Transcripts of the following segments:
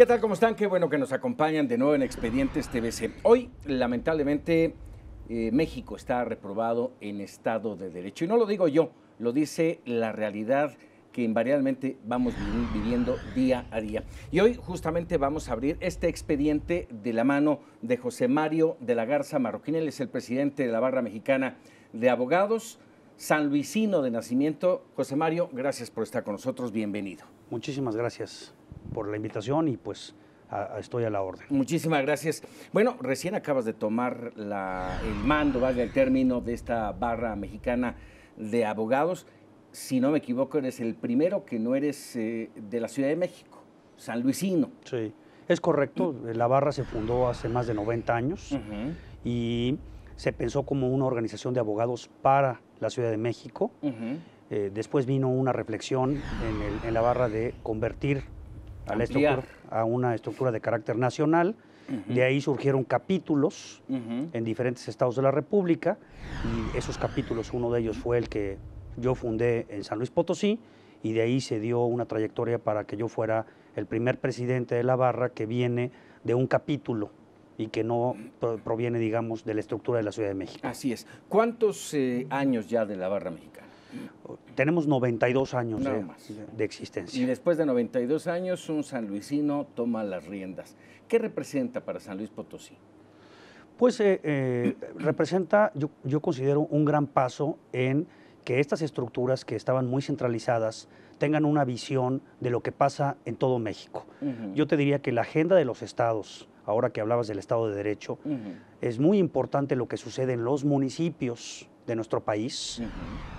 ¿Qué tal? ¿Cómo están? Qué bueno que nos acompañan de nuevo en Expedientes TVC. Hoy, lamentablemente, México está reprobado en Estado de Derecho. Y no lo digo yo, lo dice la realidad que invariablemente vamos viviendo día a día. Y hoy justamente vamos a abrir este expediente de la mano de José Mario de la Garza Marroquín. Él es el presidente de la Barra Mexicana de Abogados, sanluisino de nacimiento. José Mario, gracias por estar con nosotros, bienvenido. Muchísimas gracias por la invitación y pues estoy a la orden. Muchísimas gracias. Bueno, recién acabas de tomar el mando, valga el término, de esta Barra Mexicana de Abogados. Si no me equivoco, eres el primero que no eres de la Ciudad de México, sanluisino. Sí, es correcto. La Barra se fundó hace más de 90 años y se pensó como una organización de abogados para la Ciudad de México. Después vino una reflexión en la Barra de convertir a una estructura de carácter nacional. De ahí surgieron capítulos en diferentes estados de la República y esos capítulos, uno de ellos fue el que yo fundé en San Luis Potosí, y de ahí se dio una trayectoria para que yo fuera el primer presidente de la Barra que viene de un capítulo y que no proviene, digamos, de la estructura de la Ciudad de México. Así es. ¿Cuántos años ya de la Barra Mexicana? Tenemos 92 años de existencia. Y después de 92 años, un sanluisino toma las riendas. ¿Qué representa para San Luis Potosí? Pues representa, yo considero, un gran paso en que estas estructuras que estaban muy centralizadas tengan una visión de lo que pasa en todo México. Yo te diría que la agenda de los estados, ahora que hablabas del Estado de Derecho, es muy importante lo que sucede en los municipios de nuestro país,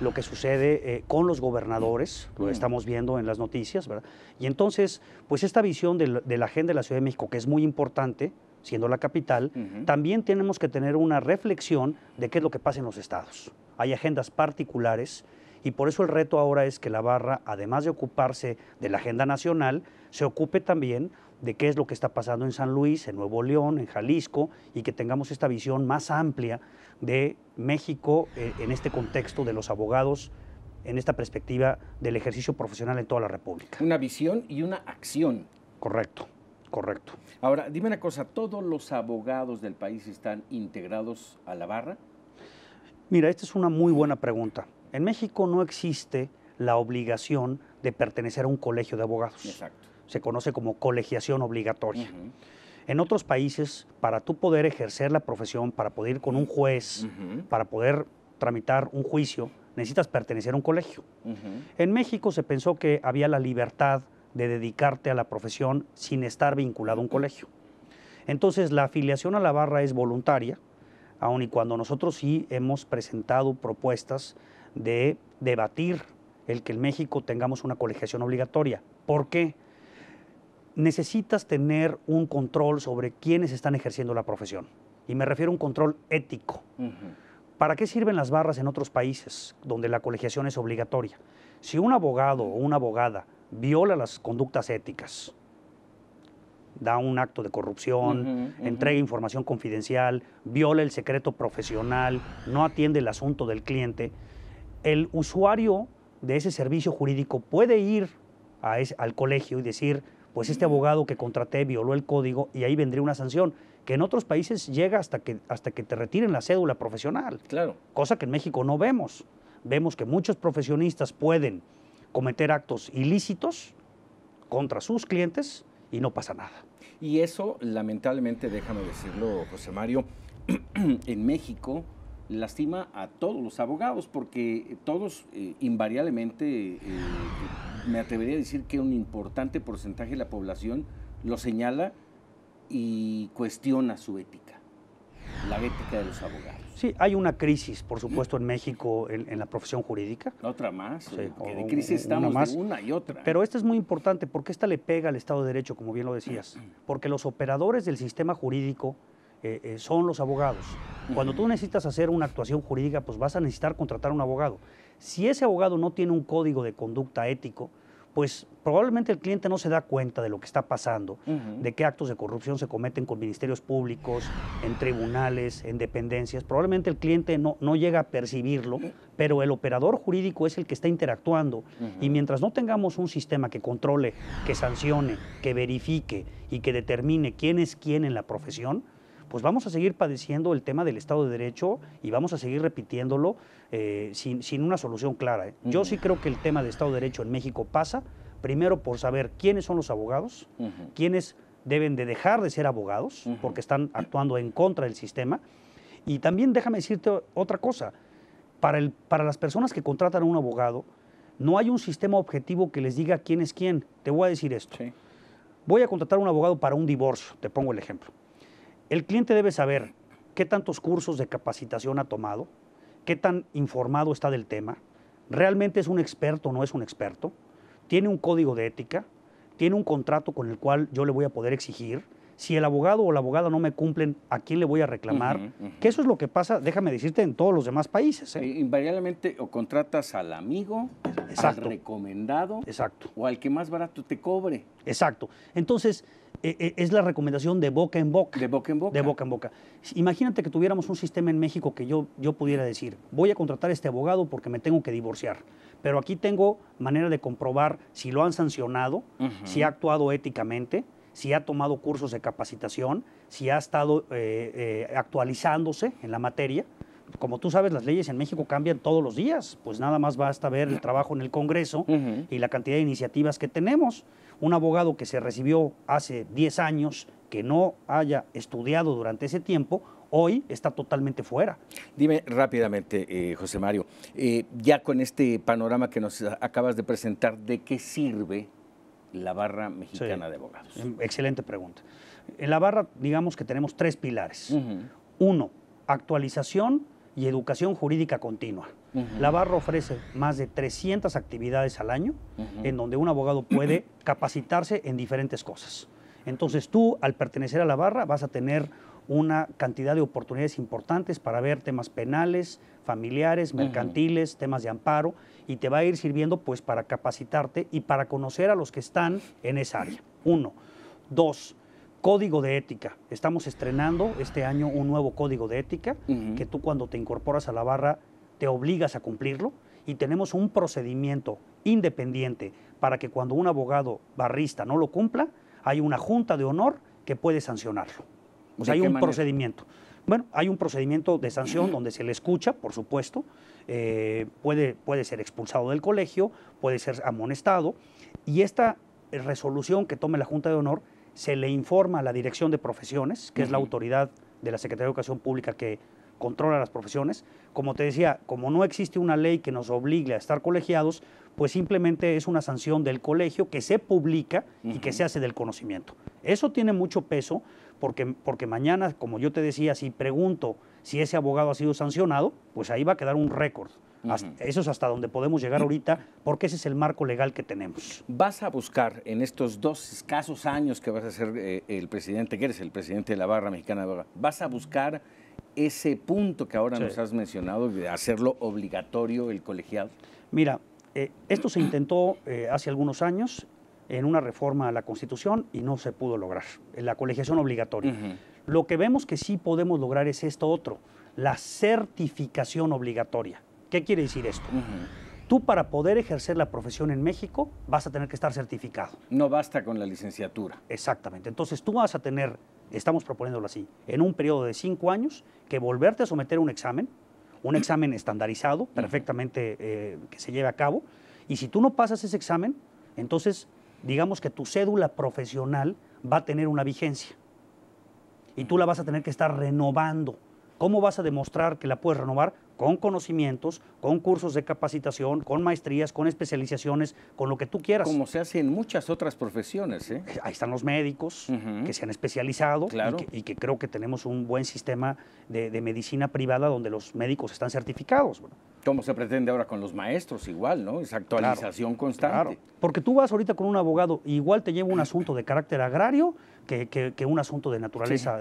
lo que sucede con los gobernadores, lo estamos viendo en las noticias, ¿verdad? Y entonces, pues esta visión de la agenda de la Ciudad de México, que es muy importante, siendo la capital, también tenemos que tener una reflexión de qué es lo que pasa en los estados. Hay agendas particulares y por eso el reto ahora es que la Barra, además de ocuparse de la agenda nacional, se ocupe también de qué es lo que está pasando en San Luis, en Nuevo León, en Jalisco, y que tengamos esta visión más amplia de México en este contexto de los abogados, en esta perspectiva del ejercicio profesional en toda la República. Una visión y una acción. Correcto, correcto. Ahora, dime una cosa, ¿todos los abogados del país están integrados a la Barra? Mira, esta es una muy buena pregunta. En México no existe la obligación de pertenecer a un colegio de abogados. Exacto. Se conoce como colegiación obligatoria. En otros países, para tú poder ejercer la profesión, para poder ir con un juez, para poder tramitar un juicio, necesitas pertenecer a un colegio. En México se pensó que había la libertad de dedicarte a la profesión sin estar vinculado a un colegio. Entonces, la afiliación a la Barra es voluntaria, aun y cuando nosotros sí hemos presentado propuestas de debatir el que en México tengamos una colegiación obligatoria. ¿Por qué? Necesitas tener un control sobre quiénes están ejerciendo la profesión. Y me refiero a un control ético. ¿Para qué sirven las barras en otros países donde la colegiación es obligatoria? Si un abogado o una abogada viola las conductas éticas, da un acto de corrupción, entrega información confidencial, viola el secreto profesional, no atiende el asunto del cliente, el usuario de ese servicio jurídico puede ir al colegio y decir, pues este abogado que contraté violó el código, y ahí vendría una sanción, que en otros países llega hasta que te retiren la cédula profesional. Claro. Cosa que en México no vemos. Vemos que muchos profesionistas pueden cometer actos ilícitos contra sus clientes y no pasa nada. Y eso, lamentablemente, déjame decirlo, José Mario, en México lastima a todos los abogados, porque todos invariablemente, me atrevería a decir que un importante porcentaje de la población lo señala y cuestiona su ética, la ética de los abogados. Sí, hay una crisis, por supuesto, en México en la profesión jurídica. Otra más, sí, que de crisis estamos de una y otra. Pero esta es muy importante porque esta le pega al Estado de Derecho, como bien lo decías, porque los operadores del sistema jurídico son los abogados. Cuando tú necesitas hacer una actuación jurídica, pues vas a necesitar contratar a un abogado. Si ese abogado no tiene un código de conducta ético, pues probablemente el cliente no se da cuenta de lo que está pasando, de qué actos de corrupción se cometen con ministerios públicos, en tribunales, en dependencias. Probablemente el cliente no llega a percibirlo, pero el operador jurídico es el que está interactuando. Y mientras no tengamos un sistema que controle, que sancione, que verifique y que determine quién es quién en la profesión, pues vamos a seguir padeciendo el tema del Estado de Derecho y vamos a seguir repitiéndolo sin una solución clara. Yo sí creo que el tema del Estado de Derecho en México pasa, primero por saber quiénes son los abogados, quiénes deben de dejar de ser abogados, porque están actuando en contra del sistema. Y también déjame decirte otra cosa, para las personas que contratan a un abogado, no hay un sistema objetivo que les diga quién es quién. Te voy a decir esto. Sí. Voy a contratar a un abogado para un divorcio, te pongo el ejemplo. El cliente debe saber qué tantos cursos de capacitación ha tomado, qué tan informado está del tema, realmente es un experto o no es un experto, tiene un código de ética, tiene un contrato con el cual yo le voy a poder exigir. Si el abogado o la abogada no me cumplen, ¿a quién le voy a reclamar? Que eso es lo que pasa, déjame decirte, en todos los demás países. Invariablemente o contratas al amigo, al recomendado, o al que más barato te cobre. Exacto. Entonces, es la recomendación de boca en boca. De boca en boca. De boca en boca. Imagínate que tuviéramos un sistema en México que yo pudiera decir, voy a contratar a este abogado porque me tengo que divorciar, pero aquí tengo manera de comprobar si lo han sancionado, si ha actuado éticamente, si ha tomado cursos de capacitación, si ha estado actualizándose en la materia. Como tú sabes, las leyes en México cambian todos los días, pues nada más basta ver el trabajo en el Congreso y la cantidad de iniciativas que tenemos. Un abogado que se recibió hace 10 años, que no haya estudiado durante ese tiempo, hoy está totalmente fuera. Dime rápidamente, José Mario, ya con este panorama que nos acabas de presentar, ¿de qué sirve la barra mexicana de abogados? Excelente pregunta. En la barra, digamos que tenemos 3 pilares. Uno, actualización y educación jurídica continua. La barra ofrece más de 300 actividades al año en donde un abogado puede capacitarse en diferentes cosas. Entonces tú, al pertenecer a la barra, vas a tener una cantidad de oportunidades importantes para ver temas penales, familiares, mercantiles, temas de amparo, y te va a ir sirviendo pues para capacitarte y para conocer a los que están en esa área. 1. 2. Código de ética. Estamos estrenando este año un nuevo código de ética que tú cuando te incorporas a la barra te obligas a cumplirlo, y tenemos un procedimiento independiente para que cuando un abogado barrista no lo cumpla, hay una junta de honor que puede sancionarlo. O sea, hay un procedimiento. Bueno, hay un procedimiento de sanción donde se le escucha, por supuesto, puede ser expulsado del colegio, puede ser amonestado, y esta resolución que tome la Junta de Honor se le informa a la Dirección de Profesiones, que es la autoridad de la Secretaría de Educación Pública que controla las profesiones. Como te decía, como no existe una ley que nos obligue a estar colegiados, pues simplemente es una sanción del colegio que se publica y que se hace del conocimiento. Eso tiene mucho peso porque mañana, como yo te decía, si pregunto si ese abogado ha sido sancionado, pues ahí va a quedar un récord. Eso es hasta donde podemos llegar ahorita, porque ese es el marco legal que tenemos. ¿Vas a buscar en estos 2 escasos años que vas a ser el presidente, que eres el presidente de la barra mexicana de abogados, vas a buscar ese punto que ahora nos has mencionado, de hacerlo obligatorio el colegiado? Mira, esto se intentó hace algunos años en una reforma a la Constitución y no se pudo lograr, la colegiación obligatoria. Lo que vemos que sí podemos lograr es esto otro, la certificación obligatoria. ¿Qué quiere decir esto? Tú, para poder ejercer la profesión en México, vas a tener que estar certificado. No basta con la licenciatura. Exactamente. Entonces tú vas a tener, estamos proponiéndolo así, en un periodo de 5 años, que volverte a someter a un examen estandarizado, perfectamente que se lleve a cabo, y si tú no pasas ese examen, entonces digamos que tu cédula profesional va a tener una vigencia y tú la vas a tener que estar renovando. ¿Cómo vas a demostrar que la puedes renovar? Con conocimientos, con cursos de capacitación, con maestrías, con especializaciones, con lo que tú quieras. Como se hace en muchas otras profesiones, ¿eh? Ahí están los médicos que se han especializado, claro, y que creo que tenemos un buen sistema de medicina privada donde los médicos están certificados. Bueno, como se pretende ahora con los maestros, igual, ¿no? Esa actualización constante. Claro. Porque tú vas ahorita con un abogado, igual te lleva un asunto de carácter agrario que un asunto de naturaleza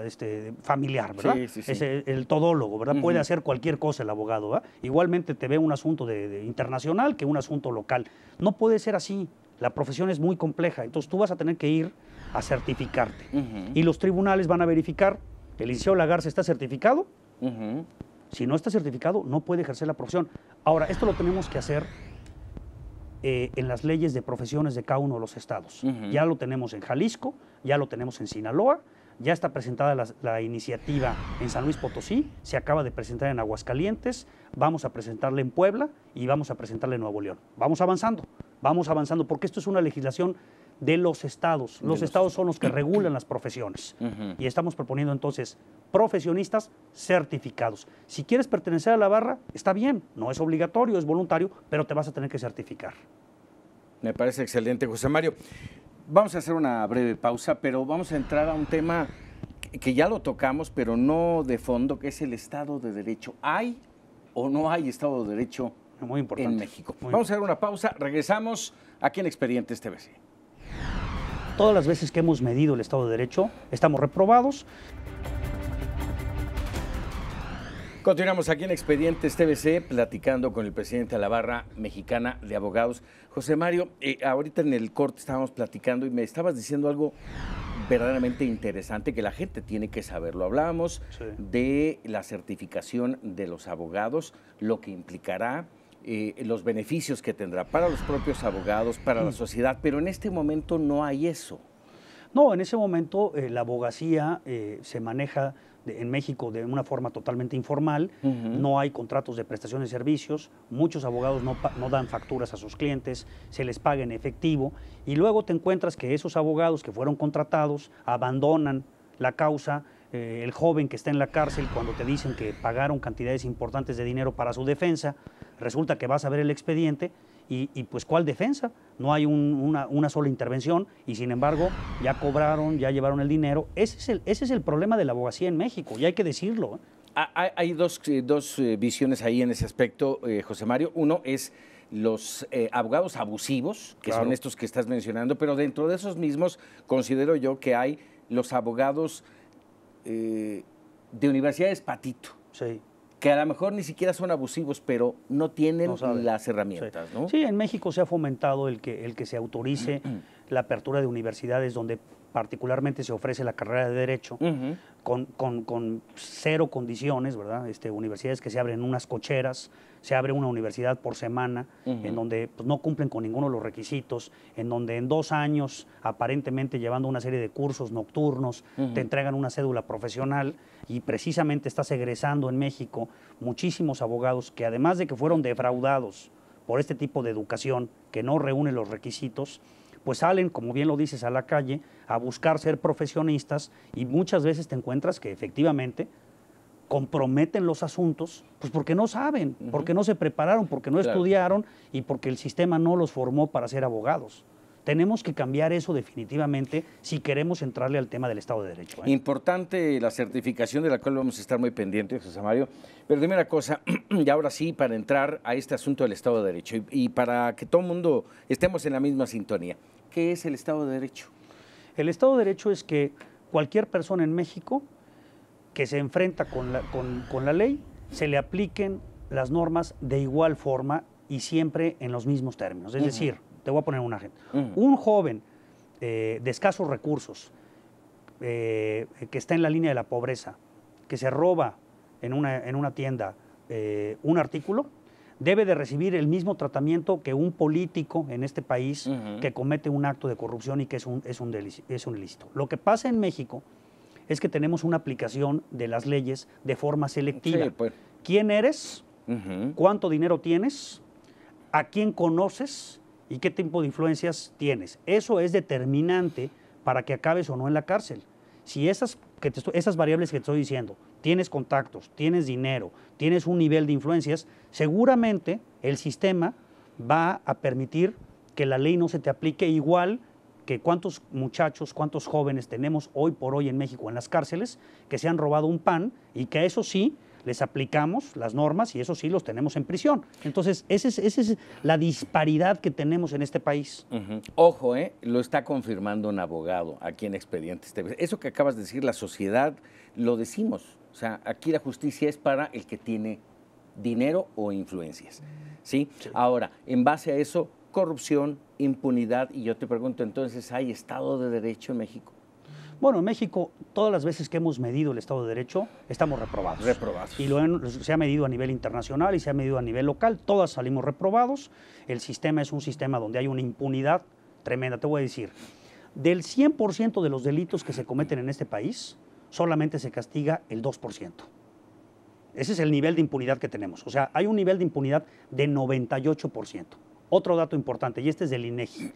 familiar, ¿verdad? Es el todólogo, ¿verdad? Puede hacer cualquier cosa el abogado, ¿verdad? Igualmente te ve un asunto de internacional que un asunto local. No puede ser así. La profesión es muy compleja, entonces tú vas a tener que ir a certificarte. Ujú. Y los tribunales van a verificar, ¿el licenciado Lagarza está certificado? Ujú. Si no está certificado, no puede ejercer la profesión. Ahora, esto lo tenemos que hacer en las leyes de profesiones de cada uno de los estados. Ujú. Ya lo tenemos en Jalisco, ya lo tenemos en Sinaloa, ya está presentada la iniciativa en San Luis Potosí, se acaba de presentar en Aguascalientes, vamos a presentarla en Puebla y vamos a presentarla en Nuevo León. Vamos avanzando, porque esto es una legislación de los estados. Los estados son los que regulan las profesiones. Ujú. Y estamos proponiendo entonces profesionistas certificados. Si quieres pertenecer a la barra, está bien, no es obligatorio, es voluntario, pero te vas a tener que certificar. Me parece excelente, José Mario. Vamos a hacer una breve pausa, pero vamos a entrar a un tema que ya lo tocamos, pero no de fondo, que es el Estado de Derecho. ¿Hay o no hay Estado de Derecho Muy importante. en México? Muy Vamos a hacer una pausa, regresamos aquí en Expedientes TVC. Todas las veces que hemos medido el Estado de Derecho, estamos reprobados. Continuamos aquí en Expedientes TVC platicando con el presidente de la Barra Mexicana de Abogados. José Mario, ahorita en el corte estábamos platicando y me estabas diciendo algo verdaderamente interesante que la gente tiene que saberlo. Hablábamos de la certificación de los abogados, lo que implicará, los beneficios que tendrá para los propios abogados, para la sociedad, pero en este momento no hay eso. No, en ese momento la abogacía se maneja en México de una forma totalmente informal, no hay contratos de prestación de servicios, muchos abogados no dan facturas a sus clientes, se les paga en efectivo y luego te encuentras que esos abogados que fueron contratados abandonan la causa. El joven que está en la cárcel, cuando te dicen que pagaron cantidades importantes de dinero para su defensa, resulta que vas a ver el expediente y pues ¿cuál defensa? No hay una sola intervención y sin embargo ya cobraron, ya llevaron el dinero. Ese es el problema de la abogacía en México y hay que decirlo. Hay dos visiones ahí en ese aspecto, José Mario. Uno es los abogados abusivos, que son estos que estás mencionando, pero dentro de esos mismos considero yo que hay los abogados de universidades patito. Sí. Que a lo mejor ni siquiera son abusivos, pero no tienen las herramientas, sí. ¿no? Sí, en México se ha fomentado el que se autorice la apertura de universidades donde particularmente se ofrece la carrera de Derecho, con cero condiciones, ¿verdad? Universidades que se abren unas cocheras, se abre una universidad por semana, en donde pues, no cumplen con ninguno de los requisitos, en donde en 2 años, aparentemente llevando una serie de cursos nocturnos, te entregan una cédula profesional y precisamente estás egresando en México muchísimos abogados que además de que fueron defraudados por este tipo de educación que no reúne los requisitos, pues salen, como bien lo dices, a la calle a buscar ser profesionistas y muchas veces te encuentras que efectivamente comprometen los asuntos, pues porque no saben, porque no se prepararon, porque no estudiaron y porque el sistema no los formó para ser abogados. Tenemos que cambiar eso definitivamente si queremos entrarle al tema del Estado de Derecho. Importante la certificación de la cual vamos a estar muy pendientes, José Mario. Pero dime una cosa, y ahora sí, para entrar a este asunto del Estado de Derecho y para que todo el mundo estemos en la misma sintonía, ¿qué es el Estado de Derecho? El Estado de Derecho es que cualquier persona en México que se enfrenta con la ley, se le apliquen las normas de igual forma y siempre en los mismos términos. Es decir, te voy a poner un ejemplo. Un joven de escasos recursos, que está en la línea de la pobreza, que se roba en una tienda un artículo, debe de recibir el mismo tratamiento que un político en este país que comete un acto de corrupción y que es un ilícito. Lo que pasa en México es que tenemos una aplicación de las leyes de forma selectiva. Sí, pues. ¿Quién eres? ¿Cuánto dinero tienes? ¿A quién conoces? ¿Y qué tipo de influencias tienes? Eso es determinante para que acabes o no en la cárcel. Si esas variables que te estoy diciendo, tienes contactos, tienes dinero, tienes un nivel de influencias, seguramente el sistema va a permitir que la ley no se te aplique igual que cuántos muchachos, cuántos jóvenes tenemos hoy por hoy en México en las cárceles que se han robado un pan y que a eso sí les aplicamos las normas y eso sí los tenemos en prisión. Entonces, esa es la disparidad que tenemos en este país. Ojo, lo está confirmando un abogado aquí en Expedientes TV. Eso que acabas de decir, la sociedad, lo decimos. O sea, aquí la justicia es para el que tiene dinero o influencias. ¿Sí? Ahora, en base a eso, corrupción, impunidad, y yo te pregunto entonces, ¿hay Estado de Derecho en México? Bueno, en México, todas las veces que hemos medido el Estado de Derecho, estamos reprobados. Reprobados. Y se ha medido a nivel internacional y se ha medido a nivel local, todas salimos reprobados. El sistema es un sistema donde hay una impunidad tremenda. Te voy a decir, del 100% de los delitos que se cometen en este país, solamente se castiga el 2%. Ese es el nivel de impunidad que tenemos. O sea, hay un nivel de impunidad de 98%. Otro dato importante, y este es del INEGI.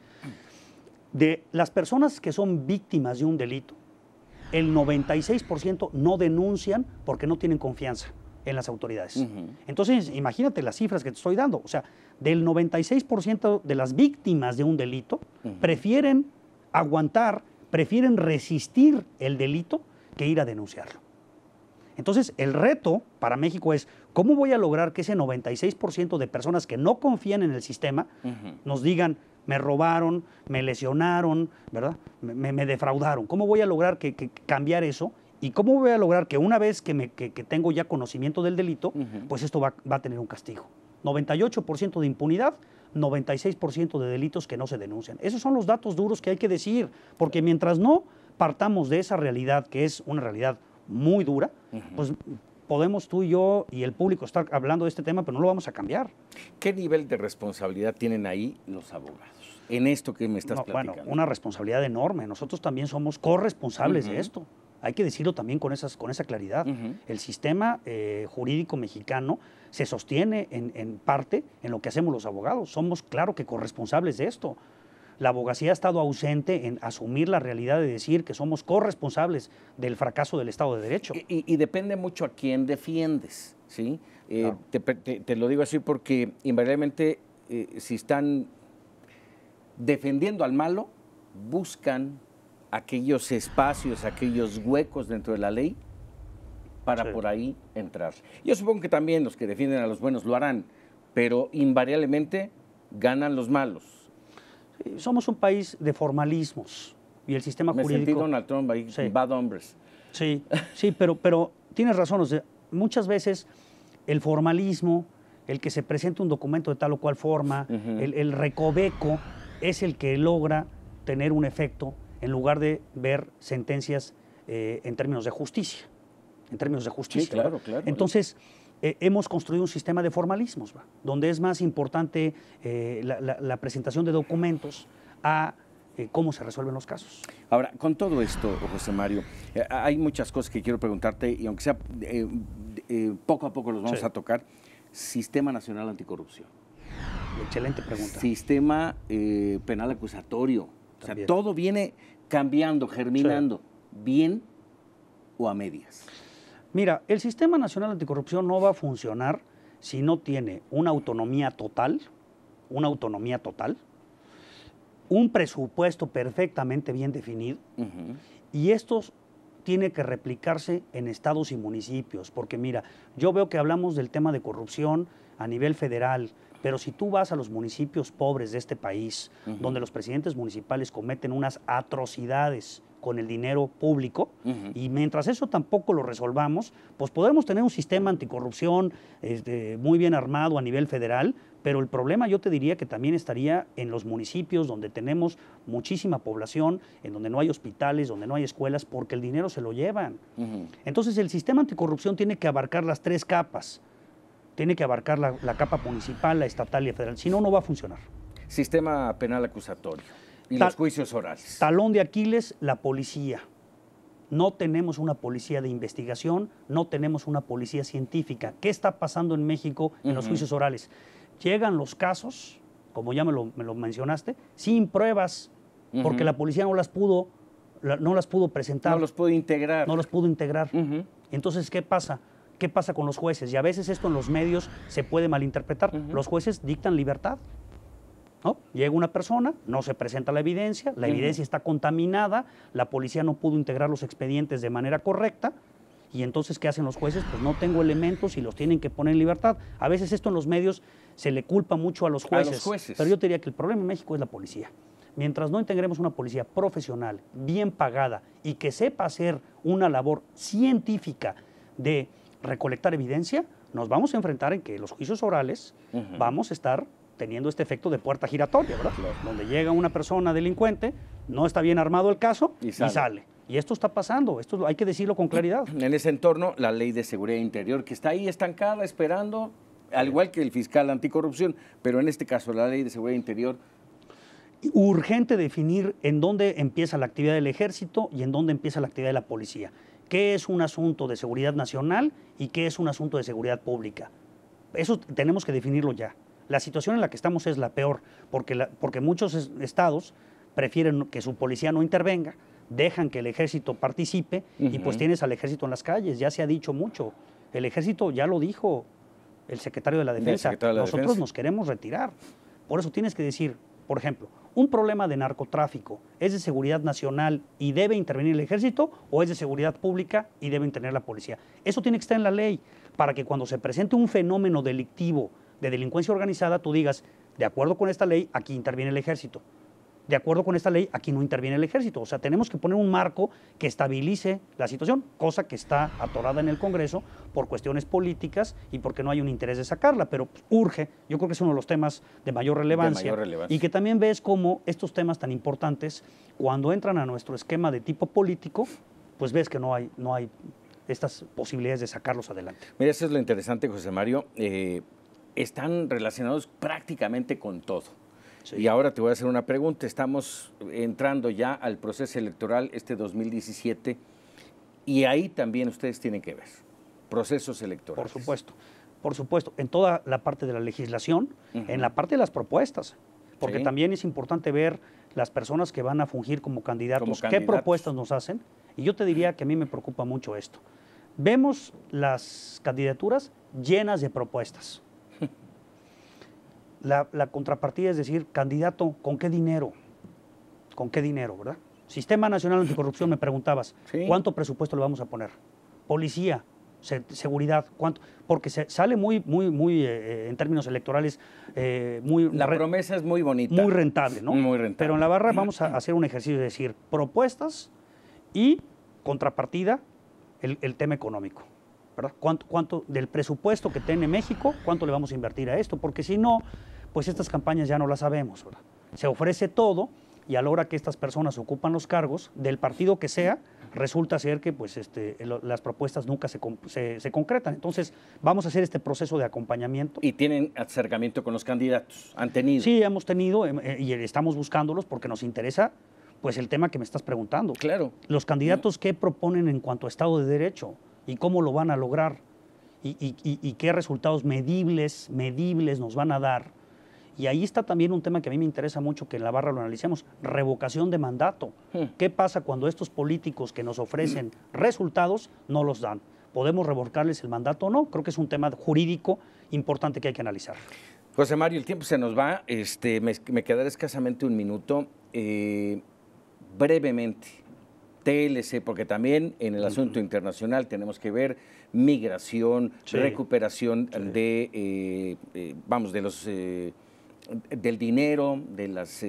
De las personas que son víctimas de un delito, el 96% no denuncian porque no tienen confianza en las autoridades. Entonces, imagínate las cifras que te estoy dando. O sea, del 96% de las víctimas de un delito prefieren aguantar, prefieren resistir el delito que ir a denunciarlo. Entonces, el reto para México es, ¿cómo voy a lograr que ese 96% de personas que no confían en el sistema nos digan, me robaron, me lesionaron, ¿verdad? Me defraudaron? ¿Cómo voy a lograr que cambiar eso? ¿Y cómo voy a lograr que una vez que tengo ya conocimiento del delito, pues esto va a tener un castigo? 98% de impunidad, 96% de delitos que no se denuncian. Esos son los datos duros que hay que decir, porque mientras no partamos de esa realidad, que es una realidad muy dura, pues podemos tú y yo y el público estar hablando de este tema, pero no lo vamos a cambiar. ¿Qué nivel de responsabilidad tienen ahí los abogados en esto que me estás platicando? Bueno, una responsabilidad enorme. Nosotros también somos corresponsables de esto. Hay que decirlo también con esa claridad. El sistema jurídico mexicano se sostiene en parte en lo que hacemos los abogados. Somos, claro, que corresponsables de esto. La abogacía ha estado ausente en asumir la realidad de decir que somos corresponsables del fracaso del Estado de Derecho. Y depende mucho a quién defiendes, ¿sí? Claro. Te lo digo así porque invariablemente si están defendiendo al malo, buscan aquellos espacios, aquellos huecos dentro de la ley para por ahí entrar. Yo supongo que también los que defienden a los buenos lo harán, pero invariablemente ganan los malos. Somos un país de formalismos y el sistema jurídico... Me sentí Donald Trump ahí, bad hombres. Sí, pero tienes razón. O sea, muchas veces el formalismo, el que se presente un documento de tal o cual forma, el recoveco es el que logra tener un efecto en lugar de ver sentencias en términos de justicia. Sí, claro. Entonces... hemos construido un sistema de formalismos, donde es más importante la presentación de documentos a cómo se resuelven los casos. Ahora, con todo esto, José Mario, hay muchas cosas que quiero preguntarte y aunque sea poco a poco los vamos a tocar. Sistema Nacional Anticorrupción. Excelente pregunta. Sistema penal acusatorio. También. O sea, todo viene cambiando, germinando. ¿Bien o a medias? Mira, el Sistema Nacional Anticorrupción no va a funcionar si no tiene una autonomía total, un presupuesto perfectamente bien definido, y esto tiene que replicarse en estados y municipios, porque mira, yo veo que hablamos del tema de corrupción a nivel federal, pero si tú vas a los municipios pobres de este país, donde los presidentes municipales cometen unas atrocidades con el dinero público, y mientras eso tampoco lo resolvamos, pues podremos tener un sistema anticorrupción muy bien armado a nivel federal, pero el problema yo te diría que también estaría en los municipios donde tenemos muchísima población, en donde no hay hospitales, donde no hay escuelas, porque el dinero se lo llevan. Entonces el sistema anticorrupción tiene que abarcar las tres capas. Tiene que abarcar la capa municipal, la estatal y la federal, si no, no va a funcionar. Sistema penal acusatorio y los juicios orales. Talón de Aquiles, la policía. No tenemos una policía de investigación, no tenemos una policía científica. ¿Qué está pasando en México en los juicios orales? Llegan los casos, como ya me lo mencionaste, sin pruebas, porque la policía no las pudo presentar. No los pudo integrar. No los pudo integrar. Entonces, ¿qué pasa? ¿Qué pasa con los jueces? Y a veces esto en los medios se puede malinterpretar. Los jueces dictan libertad, ¿no? Llega una persona, no se presenta la evidencia está contaminada, la policía no pudo integrar los expedientes de manera correcta, y entonces, ¿qué hacen los jueces? Pues no tengo elementos y los tienen que poner en libertad. A veces esto en los medios se le culpa mucho a los jueces. Pero yo te diría que el problema en México es la policía. Mientras no integremos una policía profesional, bien pagada, y que sepa hacer una labor científica de recolectar evidencia, nos vamos a enfrentar en que los juicios orales vamos a estar teniendo este efecto de puerta giratoria, ¿verdad? Claro. Donde llega una persona delincuente, no está bien armado el caso Y y sale. sale. Y esto está pasando, esto hay que decirlo con claridad. En ese entorno, la Ley de Seguridad Interior, que está ahí estancada, esperando, al igual que el fiscal anticorrupción, pero en este caso la Ley de Seguridad Interior. Urgente definir en dónde empieza la actividad del ejército y en dónde empieza la actividad de la policía. ¿Qué es un asunto de seguridad nacional y qué es un asunto de seguridad pública? Eso tenemos que definirlo ya. La situación en la que estamos es la peor, porque muchos estados prefieren que su policía no intervenga, dejan que el ejército participe y pues tienes al ejército en las calles. Ya se ha dicho mucho. El ejército ya lo dijo el secretario de la Defensa. Nosotros nos queremos retirar. Por eso tienes que decir, por ejemplo, un problema de narcotráfico es de seguridad nacional y debe intervenir el ejército o es de seguridad pública y debe intervenir la policía. Eso tiene que estar en la ley para que cuando se presente un fenómeno delictivo de delincuencia organizada, tú digas, de acuerdo con esta ley, aquí interviene el ejército. De acuerdo con esta ley, aquí no interviene el ejército. O sea, tenemos que poner un marco que estabilice la situación, cosa que está atorada en el Congreso por cuestiones políticas y porque no hay un interés de sacarla, pero urge. Yo creo que es uno de los temas de mayor relevancia. Y que también ves cómo estos temas tan importantes, cuando entran a nuestro esquema de tipo político, pues ves que no hay estas posibilidades de sacarlos adelante. Mira, eso es lo interesante, José Mario. Están relacionados prácticamente con todo. Sí. Y ahora te voy a hacer una pregunta. Estamos entrando ya al proceso electoral 2017 y ahí también ustedes tienen que ver procesos electorales. Por supuesto, en toda la parte de la legislación, en la parte de las propuestas, porque también es importante ver las personas que van a fungir como candidatos, qué propuestas nos hacen. Y yo te diría que a mí me preocupa mucho esto. Vemos las candidaturas llenas de propuestas. La contrapartida es decir, candidato, ¿con qué dinero? ¿Con qué dinero, verdad? Sistema Nacional Anticorrupción, me preguntabas, ¿cuánto presupuesto le vamos a poner? Policía, seguridad, ¿cuánto? Porque sale muy en términos electorales, la promesa es muy bonita. Muy rentable, ¿no? Muy rentable. Pero en la barra vamos a hacer un ejercicio de decir propuestas y contrapartida, el tema económico. ¿Verdad? ¿Cuánto del presupuesto que tiene México, cuánto le vamos a invertir a esto? Porque si no, pues estas campañas ya no las sabemos, ¿verdad? Se ofrece todo y a la hora que estas personas ocupan los cargos, del partido que sea, resulta ser que pues, las propuestas nunca se concretan. Entonces, vamos a hacer este proceso de acompañamiento. ¿Y tienen acercamiento con los candidatos? ¿Han tenido? Sí, hemos tenido y estamos buscándolos porque nos interesa pues el tema que me estás preguntando. Claro. Los candidatos, ¿qué proponen en cuanto a Estado de Derecho? ¿Y cómo lo van a lograr? ¿Y qué resultados medibles nos van a dar? Y ahí está también un tema que a mí me interesa mucho que en la barra lo analicemos, revocación de mandato. ¿Qué pasa cuando estos políticos que nos ofrecen resultados no los dan? ¿Podemos revocarles el mandato o no? Creo que es un tema jurídico importante que hay que analizar. José Mario, el tiempo se nos va, me quedará escasamente un minuto. Brevemente, TLC, porque también en el asunto internacional tenemos que ver migración, recuperación de del dinero, de las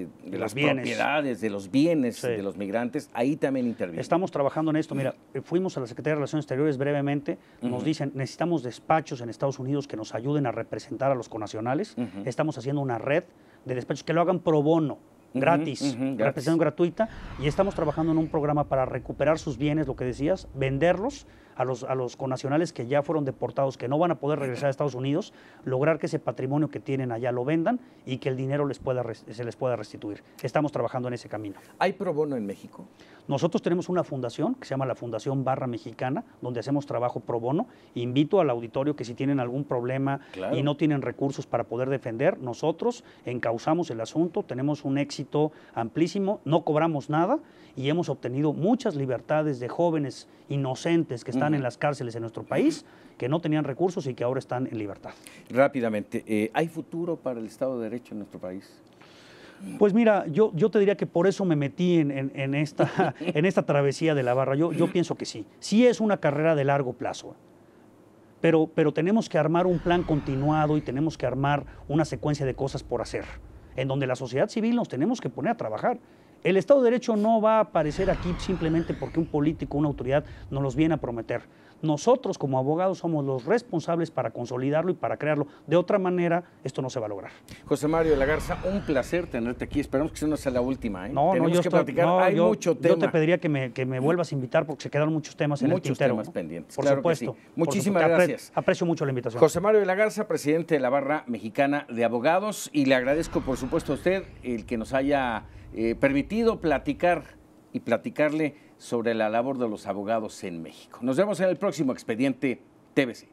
propiedades, de los bienes de los migrantes, ahí también interviene. Estamos trabajando en esto. Mira, fuimos a la Secretaría de Relaciones Exteriores brevemente, nos dicen, necesitamos despachos en Estados Unidos que nos ayuden a representar a los connacionales. Estamos haciendo una red de despachos que lo hagan pro bono. Gratis, representación gratuita, y estamos trabajando en un programa para recuperar sus bienes, lo que decías, venderlos a los connacionales que ya fueron deportados, que no van a poder regresar a Estados Unidos, lograr que ese patrimonio que tienen allá lo vendan y que el dinero se les pueda restituir. Estamos trabajando en ese camino. ¿Hay pro bono en México? Nosotros tenemos una fundación que se llama la Fundación Barra Mexicana, donde hacemos trabajo pro bono. Invito al auditorio que si tienen algún problema y no tienen recursos para poder defender, nosotros encauzamos el asunto, tenemos un éxito amplísimo, no cobramos nada y hemos obtenido muchas libertades de jóvenes inocentes que están en las cárceles en nuestro país, que no tenían recursos y que ahora están en libertad. Rápidamente, ¿hay futuro para el Estado de Derecho en nuestro país? Pues mira, yo te diría que por eso me metí en esta travesía de la barra. Yo pienso que sí. Sí es una carrera de largo plazo, pero tenemos que armar un plan continuado y tenemos que armar una secuencia de cosas por hacer, en donde la sociedad civil nos tenemos que poner a trabajar. El Estado de Derecho no va a aparecer aquí simplemente porque un político, una autoridad nos los viene a prometer. Nosotros como abogados somos los responsables para consolidarlo y para crearlo. De otra manera, esto no se va a lograr. José Mario de la Garza, un placer tenerte aquí. Esperamos que no sea la última. No, Tenemos que platicar. Hay mucho tema. Yo te pediría que me vuelvas a invitar porque se quedaron muchos temas en el tintero. Muchos temas pendientes. Por claro supuesto. Que sí. Muchísimas gracias. Aprecio mucho la invitación. José Mario de la Garza, presidente de la Barra Mexicana de Abogados, y le agradezco, por supuesto, a usted el que nos haya permitido platicar y platicarle sobre la labor de los abogados en México. Nos vemos en el próximo Expediente TVC.